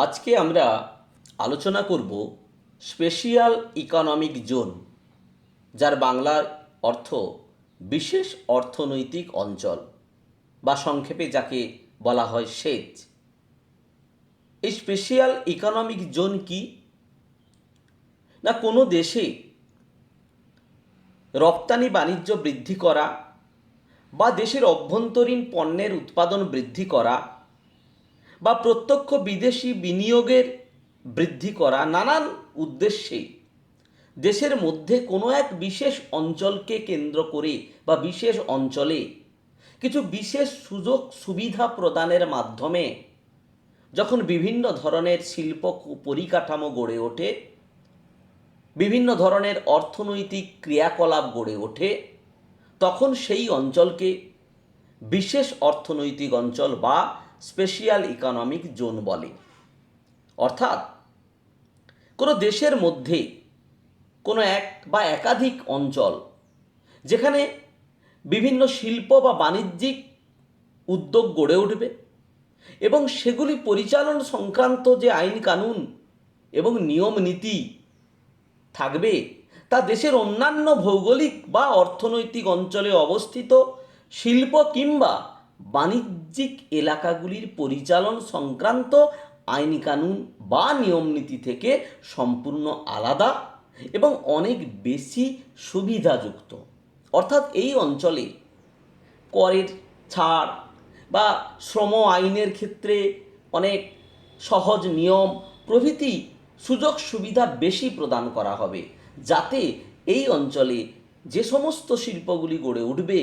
আজকে আমরা আলোচনা করব স্পেশাল ইকোনমিক জোন, যার বাংলা অর্থ বিশেষ অর্থনৈতিক অঞ্চল বা সংক্ষেপে যাকে বলা হয় সেজ। এই স্পেশাল ইকোনমিক জোন কি না, কোনো দেশে রপ্তানি বাণিজ্য বৃদ্ধি করা বা দেশের অভ্যন্তরীণ পণ্যের উৎপাদন বৃদ্ধি করা বা প্রত্যক্ষ বিদেশি বিনিয়োগের বৃদ্ধি করা নানান উদ্দেশ্যে দেশের মধ্যে কোনো এক বিশেষ অঞ্চলকে কেন্দ্র করে বা বিশেষ অঞ্চলে কিছু বিশেষ সুযোগ সুবিধা প্রদানের মাধ্যমে যখন বিভিন্ন ধরনের শিল্প পরিকাঠামো গড়ে ওঠে, বিভিন্ন ধরনের অর্থনৈতিক ক্রিয়াকলাপ গড়ে ওঠে, তখন সেই অঞ্চলকে বিশেষ অর্থনৈতিক অঞ্চল বা স্পেশাল ইকোনমিক জোন বলে। অর্থাৎ কোনো দেশের মধ্যে কোনো এক বা একাধিক অঞ্চল যেখানে বিভিন্ন শিল্প বা বাণিজ্যিক উদ্যোগ গড়ে উঠবে এবং সেগুলি পরিচালন সংক্রান্ত যে আইন কানুন এবং নিয়ম নীতি থাকবে তা দেশের অন্যান্য ভৌগোলিক বা অর্থনৈতিক অঞ্চলে অবস্থিত শিল্প কিংবা বাণিজ্যিক এলাকাগুলির পরিচালন সংক্রান্ত আইন কানুন বা নিয়ম নীতি থেকে সম্পূর্ণ আলাদা এবং অনেক বেশি সুবিধাযুক্ত। অর্থাৎ এই অঞ্চলে করের ছাড় বা শ্রম আইনের ক্ষেত্রে অনেক সহজ নিয়ম প্রভৃতি সুযোগ সুবিধা বেশি প্রদান করা হবে, যাতে এই অঞ্চলে যে সমস্ত শিল্পগুলি গড়ে উঠবে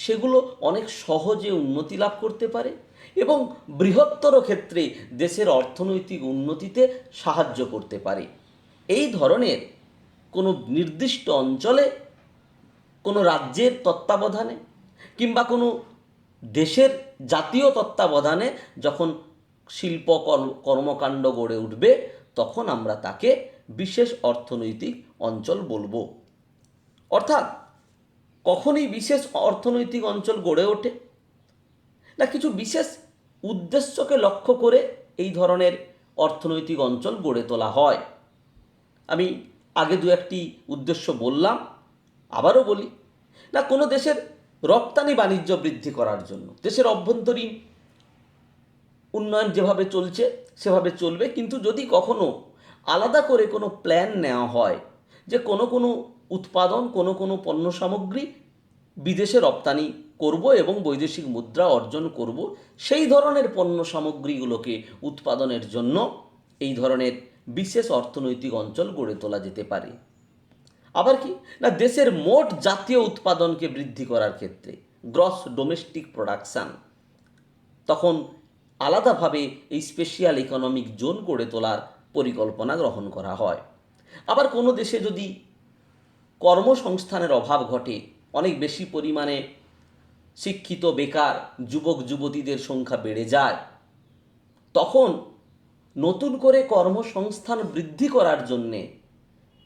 সেগুলো অনেক সহজে উন্নতি লাভ করতে পারে এবং বৃহত্তর ক্ষেত্রে দেশের অর্থনৈতিক উন্নতিতে সাহায্য করতে পারে। এই ধরনের কোনো নির্দিষ্ট অঞ্চলে কোনো রাজ্যের তত্ত্বাবধানে কিংবা কোনো দেশের জাতীয় তত্ত্বাবধানে যখন শিল্প কর্মকাণ্ড গড়ে উঠবে তখন আমরা তাকে বিশেষ অর্থনৈতিক অঞ্চল বলবো। অর্থাৎ কখনই বিশেষ অর্থনৈতিক অঞ্চল গড়ে ওঠে না কিছু বিশেষ উদ্দেশ্যকে লক্ষ্য করে এই ধরনের অর্থনৈতিক অঞ্চল গড়ে তোলা হয়। আমি আগে দু একটি উদ্দেশ্য বললাম, আবারও বলি। না কোনো দেশের রপ্তানি বাণিজ্য বৃদ্ধি করার জন্য দেশের অভ্যন্তরীণ উন্নয়ন যেভাবে চলছে সেভাবে চলবে, কিন্তু যদি কখনো আলাদা করে কোনো প্ল্যান নেওয়া হয় যে কোনো কোনো উৎপাদন কোনো কোনো পণ্য সামগ্রী বিদেশে রপ্তানি করব এবং বৈদেশিক মুদ্রা অর্জন করব, সেই ধরনের পণ্য সামগ্রীগুলোকে উৎপাদনের জন্য এই ধরনের বিশেষ অর্থনৈতিক অঞ্চল গড়ে তোলা যেতে পারে। আবার কি না দেশের মোট জাতীয় উৎপাদনকে বৃদ্ধি করার ক্ষেত্রে গ্রস ডোমেস্টিক প্রোডাকশান, তখন আলাদাভাবে এই স্পেশাল ইকোনমিক জোন গড়ে তোলার পরিকল্পনা গ্রহণ করা হয়। আবার কোনো দেশে যদি কর্মসংস্থানের অভাব ঘটে, অনেক বেশি পরিমাণে শিক্ষিত বেকার যুবক যুবতীদের সংখ্যা বেড়ে যায়, তখন নতুন করে কর্মসংস্থান বৃদ্ধি করার জন্যে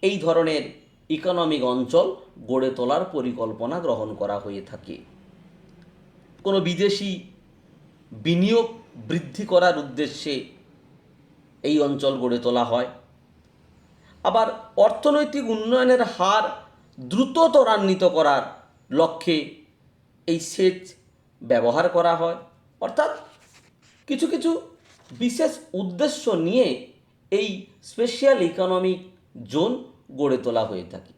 এই ধরনের ইকোনমিক অঞ্চল গড়ে তোলার পরিকল্পনা গ্রহণ করা হয়ে থাকে। কোনো বিদেশি বিনিয়োগ বৃদ্ধি করার উদ্দেশ্যে এই অঞ্চল গড়ে তোলা হয়। আবার অর্থনৈতিক উন্নয়নের হার দ্রুত ত্বরান্বিত করার লক্ষ্যে এই সেচ ব্যবহার করা হয়। অর্থাৎ কিছু কিছু বিশেষ উদ্দেশ্য নিয়ে এই স্পেশাল ইকোনমিক জোন গড়ে তোলা হয়ে থাকে।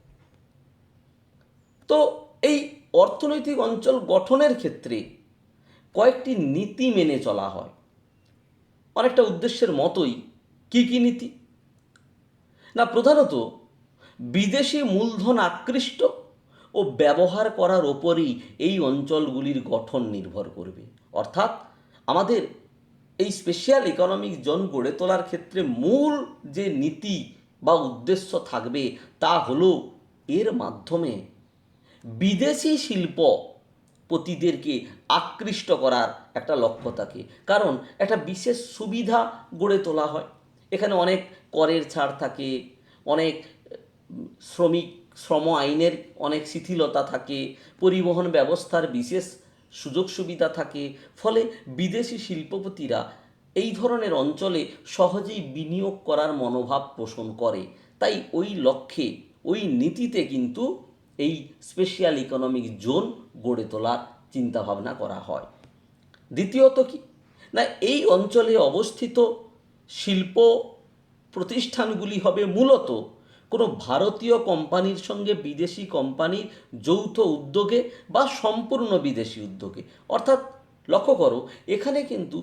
তো এই অর্থনৈতিক অঞ্চল গঠনের ক্ষেত্রে কয়েকটি নীতি মেনে চলা হয়, অনেকটা উদ্দেশ্যের মতোই। কি কি নীতি না, প্রধানত বিদেশি মূলধন আকৃষ্ট ও ব্যবহার করার ওপরই এই অঞ্চলগুলির গঠন নির্ভর করবে। অর্থাৎ আমাদের এই স্পেশাল ইকোনমিক জোন গড়ে তোলার ক্ষেত্রে মূল যে নীতি বা উদ্দেশ্য থাকবে তা হলো এর মাধ্যমে বিদেশি শিল্পপতিদেরকে আকৃষ্ট করার একটা লক্ষ্য থাকে। কারণ একটা বিশেষ সুবিধা গড়ে তোলা হয়, এখানে অনেক করের ছাড় থাকে, অনেক শ্রম আইনের অনেক শিথিলতা থাকে, পরিবহন ব্যবস্থার বিশেষ সুযোগ সুবিধা থাকে। ফলে বিদেশি শিল্পপতিরা এই ধরনের অঞ্চলে সহজেই বিনিয়োগ করার মনোভাব পোষণ করে। তাই ওই লক্ষ্যে, ওই নীতিতে কিন্তু এই স্পেশাল ইকোনমিক জোন গড়ে তোলার চিন্তাভাবনা করা হয়। দ্বিতীয়ত কি না, এই অঞ্চলে অবস্থিত শিল্প প্রতিষ্ঠানগুলি হবে মূলত কোনো ভারতীয় কোম্পানির সঙ্গে বিদেশি কোম্পানির যৌথ উদ্যোগে বা সম্পূর্ণ বিদেশি উদ্যোগে। অর্থাৎ লক্ষ্য করো, এখানে কিন্তু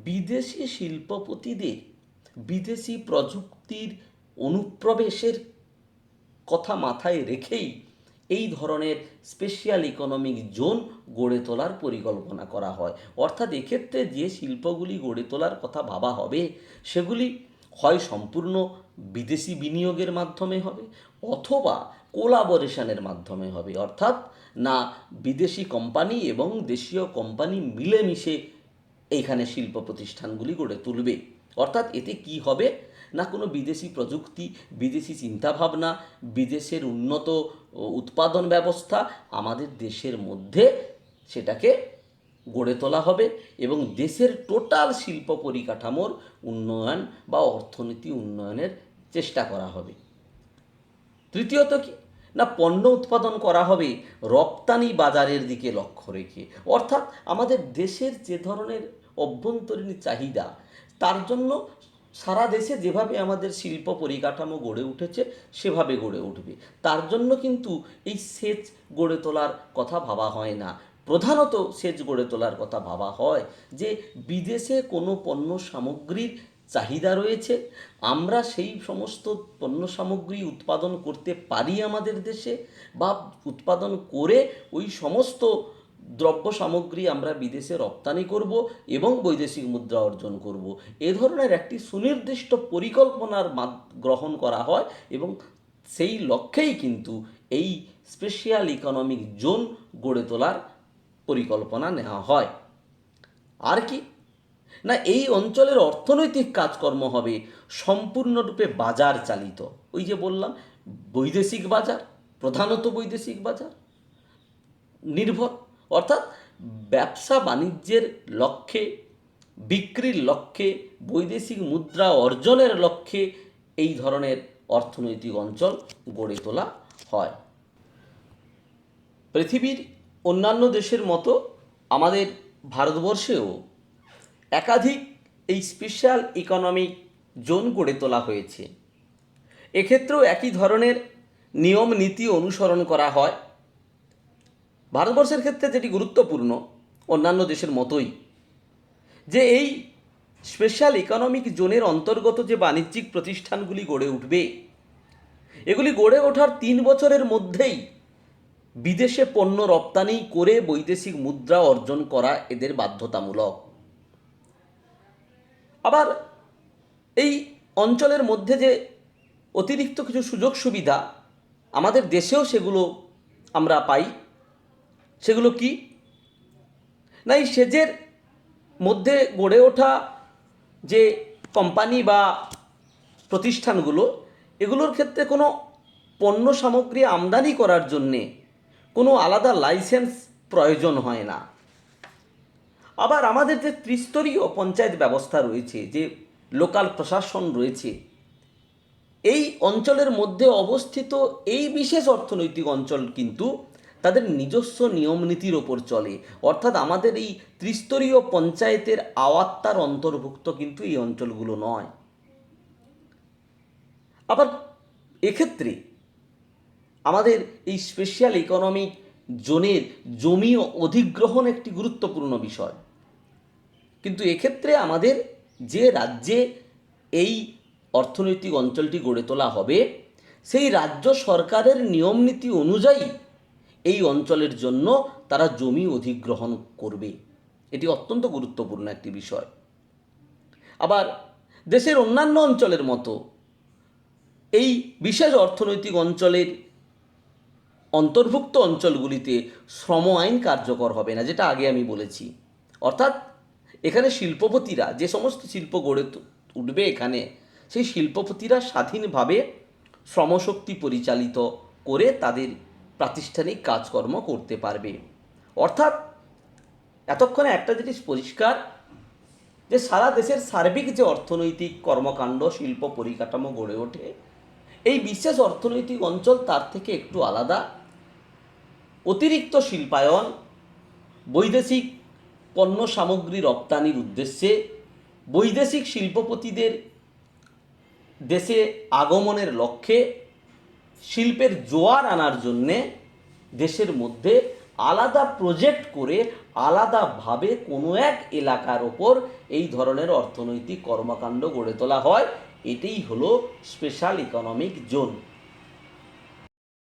বিদেশি শিল্পপতিদের বিদেশি প্রযুক্তির অনুপ্রবেশের কথা মাথায় রেখেই এই ধরনের স্পেশাল ইকোনমিক জোন গড়ে তোলার পরিকল্পনা করা হয়। অর্থাৎ এক্ষেত্রে যে শিল্পগুলি গড়ে তোলার কথা ভাবা হবে সেগুলি হয় সম্পূর্ণ বিদেশি বিনিয়োগের মাধ্যমে হবে অথবা কোলাবোরেশনের মাধ্যমে হবে। অর্থাৎ না বিদেশি কোম্পানি এবং দেশীয় কোম্পানি মিলেমিশে এইখানে শিল্প প্রতিষ্ঠানগুলি গড়ে তুলবে। অর্থাৎ এতে কি হবে না, কোনো বিদেশি প্রযুক্তি, বিদেশি চিন্তাভাবনা, বিদেশের উন্নত উৎপাদন ব্যবস্থা আমাদের দেশের মধ্যে সেটাকে গড়ে তোলা হবে এবং দেশের টোটাল শিল্প পরিকাঠামোর উন্নয়ন বা অর্থনীতি উন্নয়নের চেষ্টা করা হবে। তৃতীয়ত কি না, পণ্য উৎপাদন করা হবে রপ্তানি বাজারের দিকে লক্ষ্য রেখে। অর্থাৎ আমাদের দেশের যে ধরনের অভ্যন্তরীণ চাহিদা, তার জন্য সারা দেশে যেভাবে আমাদের শিল্প পরিকাঠামো গড়ে উঠেছে সেভাবে গড়ে উঠবে। তার জন্য কিন্তু এই সেচ গড়ে তোলার কথা ভাবা হয় না। প্রধানত সেচ গড়ে তোলার কথা ভাবা হয় যে বিদেশে কোনো পণ্য সামগ্রীর চাহিদা রয়েছে, আমরা সেই সমস্ত পণ্য সামগ্রী উৎপাদন করতে পারি আমাদের দেশে, বা উৎপাদন করে ওই সমস্ত দ্রব্য সামগ্রী আমরা বিদেশে রপ্তানি করব এবং বৈদেশিক মুদ্রা অর্জন করব। এ ধরনের একটি সুনির্দিষ্ট পরিকল্পনার গ্রহণ করা হয় এবং সেই লক্ষ্যেই কিন্তু এই স্পেশাল ইকোনমিক জোন গড়ে তোলার পরিকল্পনা নেওয়া হয়। আর কি না, এই অঞ্চলের অর্থনৈতিক কাজকর্ম হবে সম্পূর্ণরূপে বাজার চালিত। ওই যে বললাম, বৈদেশিক বাজার, প্রধানত বৈদেশিক বাজার নির্ভর। অর্থাৎ ব্যবসা বাণিজ্যের লক্ষ্যে, বিক্রির লক্ষ্যে, বৈদেশিক মুদ্রা অর্জনের লক্ষ্যে এই ধরনের অর্থনৈতিক অঞ্চল গড়ে তোলা হয়। পৃথিবীর অন্যান্য দেশের মতো আমাদের ভারতবর্ষেও একাধিক এই স্পেশাল ইকোনমিক জোন গড়ে তোলা হয়েছে। এক্ষেত্রেও একই ধরনের নিয়ম নীতি অনুসরণ করা হয়। ভারতবর্ষের ক্ষেত্রে যেটি গুরুত্বপূর্ণ অন্যান্য দেশের মতোই, যে এই স্পেশাল ইকোনমিক জোনের অন্তর্গত যে বাণিজ্যিক প্রতিষ্ঠানগুলি গড়ে উঠবে, এগুলি গড়ে ওঠার 3 বছরের মধ্যেই বিদেশে পণ্য রপ্তানি করে বৈদেশিক মুদ্রা অর্জন করা এদের বাধ্যতামূলক। আবার এই অঞ্চলের মধ্যে যে অতিরিক্ত কিছু সুযোগ সুবিধা আমাদের দেশেও সেগুলো আমরা পাই। সেগুলো কি না, এই সেচের মধ্যে গড়ে ওঠা যে কোম্পানি বা প্রতিষ্ঠানগুলো, এগুলোর ক্ষেত্রে কোনো পণ্য সামগ্রী আমদানি করার জন্যে কোনো আলাদা লাইসেন্স প্রয়োজন হয় না। আবার আমাদের যে ত্রিস্তরীয় পঞ্চায়েত ব্যবস্থা রয়েছে, যে লোকাল প্রশাসন রয়েছে, এই অঞ্চলের মধ্যে অবস্থিত এই বিশেষ অর্থনৈতিক অঞ্চল কিন্তু তাদের নিজস্ব নিয়মনীতির ওপর চলে। অর্থাৎ আমাদের এই ত্রিস্তরীয় পঞ্চায়েতের আওতার অন্তর্ভুক্ত কিন্তু এই অঞ্চলগুলো নয়। আবার এক্ষেত্রে আমাদের এই স্পেশাল ইকোনমিক জোনের জমি অধিগ্রহণ একটি গুরুত্বপূর্ণ বিষয়। কিন্তু এক্ষেত্রে আমাদের যে রাজ্যে এই অর্থনৈতিক অঞ্চলটি গড়ে তোলা হবে, সেই রাজ্য সরকারের নিয়মনীতি অনুযায়ী এই অঞ্চলের জন্য তারা জমি অধিগ্রহণ করবে। এটি অত্যন্ত গুরুত্বপূর্ণ একটি বিষয়। আবার দেশের অন্যান্য অঞ্চলের মতো এই বিশেষ অর্থনৈতিক অঞ্চলের অন্তর্ভুক্ত অঞ্চলগুলিতে শ্রম আইন কার্যকর হবে না, যেটা আগে আমি বলেছি। অর্থাৎ এখানে শিল্পপতিরা, যে সমস্ত শিল্প গড়ে উঠবে এখানে, সেই শিল্পপতিরা স্বাধীনভাবে শ্রমশক্তি পরিচালিত করে তাদের প্রাতিষ্ঠানিক কাজকর্ম করতে পারবে। অর্থাৎ এতক্ষণে একটা জিনিস পরিষ্কার, যে সারা দেশের সার্বিক যে অর্থনৈতিক কর্মকাণ্ড, শিল্প পরিকাঠামো গড়ে ওঠে, এই বিশেষ অর্থনৈতিক অঞ্চল তার থেকে একটু আলাদা। অতিরিক্ত শিল্পায়ন, বৈদেশিক পণ্য সামগ্রী রপ্তানির উদ্দেশ্যে বৈদেশিক শিল্পপতিদের দেশে আগমনের লক্ষ্যে শিল্পের জোয়ার আনার জন্যে দেশের মধ্যে আলাদা প্রজেক্ট করে আলাদাভাবে কোনো এক এলাকার ওপর এই ধরনের অর্থনৈতিক কর্মকাণ্ড গড়ে তোলা হয়। এটাই হলো স্পেশাল ইকোনমিক জোন।